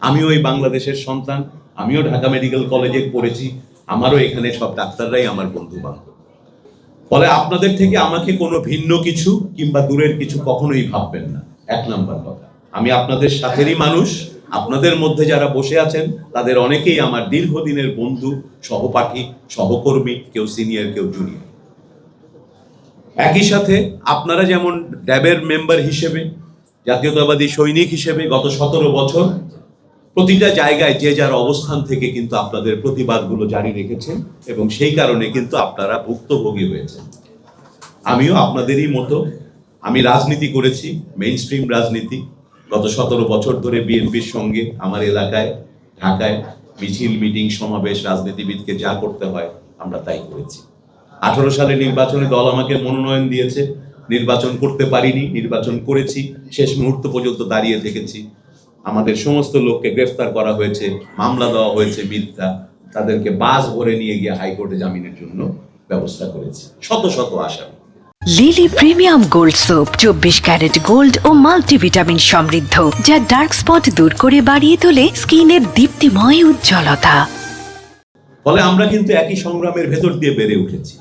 আমিও এই বাংলাদেশের সন্তান, আমিও ঢাকা মেডিকেল কলেজে পড়েছি, আমারও এখানে সব ডাক্তাররাই আমার বন্ধু বান্ধব। ফলে আপনাদের থেকে আমাকে কোনো ভিন্ন কিছু কিংবা দূরের কিছু কখনোই ভাববেন না। 1 নাম্বার কথা, আমি আপনাদের সাথেরই মানুষ। আপনাদের মধ্যে যারা বসে আছেন তাদের অনেকেই আমার দীর্ঘদিনের বন্ধু, সহপাঠী, সহকর্মী, কেউ সিনিয়র, কেউ জুনিয়র। একই সাথে আপনারা যেমন ড্যাবের মেম্বার হিসেবে, জাতীয়তাবাদী সৈনিক হিসেবে গত 17 বছর প্রতিটা জায়গায় যে যার অবস্থান থেকে কিন্তু আপনাদের প্রতিবাদগুলো জারি রেখেছেন এবং সেই কারণে কিন্তু আপনারা ভুক্তভোগী হয়েছেন। আমিও আপনাদেরই মতো আমি রাজনীতি করেছি, মেইন স্ট্রিম রাজনীতি। গত 17 বছর ধরে বিএনপির সঙ্গে আমার এলাকায় ঢাকায় মিছিল, মিটিং, সমাবেশ, রাজনীতিবিদকে যা করতে হয় আমরা তাই করেছি। 18 সালে নির্বাচনে দল আমাকে মনোনয়ন দিয়েছে, নির্বাচন করতে পারিনি, নির্বাচন করেছি, শেষ মুহূর্ত পর্যন্ত দাঁড়িয়ে থেকেছি। আমাদের সমস্ত লোককে গ্রেফতার করা হয়েছে, মামলা দেওয়া হয়েছে মিথ্যা, তাদেরকে বাস ভরে নিয়ে গিয়ে হাইকোর্টে জামিনের জন্য ব্যবস্থা করেছি। শত শত আসামি। Lily premium gold soap 24 carat gold ও মাল্টিভিটামিন সমৃদ্ধ, যা ডার্ক স্পট দূর করে বাড়িয়ে তোলে স্কিনের দীপ্তিময় উজ্জ্বলতা। ফলে আমরা কিন্তু একই সংগ্রামের ভেতর দিয়ে বেড়ে উঠেছি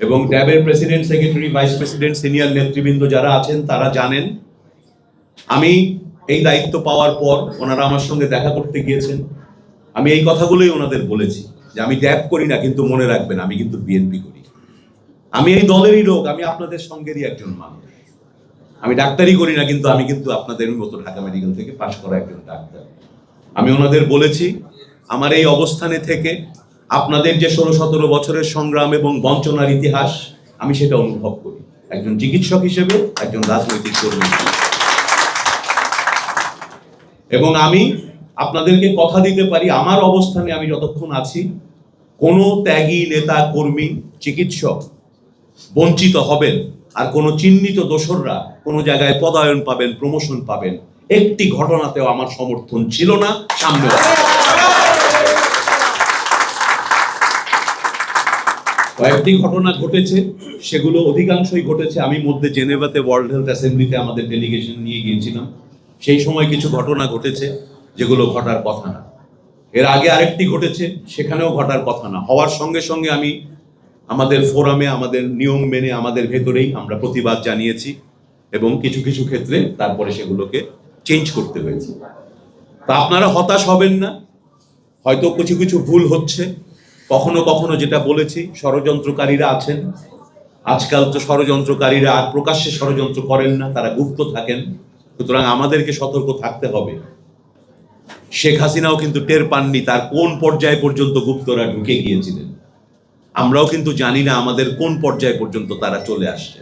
এবং ড্যাবের president, secretary, vice president, senior নেতৃবৃন্দ যারা আছেন তারা জানেন। আমি এই দায়িত্ব পাওয়ার পর ওনারা আমার সঙ্গে দেখা করতে গিয়েছেন, আমি এই কথাগুলোই ওনাদের বলেছি যে আমি ড্যাব করি না, কিন্তু মনে রাখবেন আমি কিন্তু বিএনপি করি। আমি এই দলেরই লোক, আমি আপনাদের সঙ্গেরই একজন মানুষ। আমি ডাক্তারি করি না, কিন্তু আমি কিন্তু আপনাদের মতো ঢাকা মেডিকেল থেকে পাশ করা একজন ডাক্তার। আমি ওনাদের বলেছি আমার এই অবস্থানে থেকে আপনাদের যে 16-17 বছরের সংগ্রাম এবং বঞ্চনার ইতিহাস আমি সেটা অনুভব করি, একজন চিকিৎসক হিসেবে, একজন রাজনৈতিক কর্মী হিসেবে। এবং আমি আপনাদেরকে কথা দিতে পারি আমার অবস্থানে আমি যতক্ষণ আছি কোনো ত্যাগী নেতা, কর্মী, চিকিৎসক বঞ্চিত হবেন, আর কোনো চিহ্নিত দোসররা কোনো জায়গায় পদায়ন পাবেন, প্রমোশন পাবেন, একটি ঘটনাতেও আমার সমর্থন ছিল না, সামনে কয়েকটি ঘটনা ঘটেছে, সেগুলো অধিকাংশই ঘটেছে আমি মধ্যে জেনেভাতে ওয়ার্ল্ড হেলথ অ্যাসেম্বলিতে আমাদের ডেলিগেশন নিয়ে গিয়েছিলাম। সেই সময় কিছু ঘটনা ঘটেছে যেগুলো ঘটার কথা না। এর আগে আরেকটি ঘটেছে, সেখানেও ঘটার কথা না। হওয়ার সঙ্গে সঙ্গে আমি আমাদের ফোরামে, আমাদের নিয়ম মেনে, আমাদের ভেতরেই আমরা প্রতিবাদ জানিয়েছি এবং কিছু কিছু ক্ষেত্রে তারপরে সেগুলোকে চেঞ্জ করতে হয়েছে। তা আপনারা হতাশ হবেন না, হয়তো কিছু কিছু ভুল হচ্ছে, কখনো কখনো যেটা বলেছি ষড়যন্ত্রকারীরা আছেন। আজকাল তো ষড়যন্ত্রকারীরা আর প্রকাশ্যে ষড়যন্ত্র করেন না, তারা গুপ্ত থাকেন, সুতরাং আমাদেরকে সতর্ক থাকতে হবে। শেখ হাসিনাও কিন্তু টের পাননি তার কোন পর্যায় পর্যন্ত গুপ্তরা ঢুকে গিয়েছিলেন। আমরাও কিন্তু জানি না আমাদের কোন পর্যায় পর্যন্ত তারা চলে আসছে।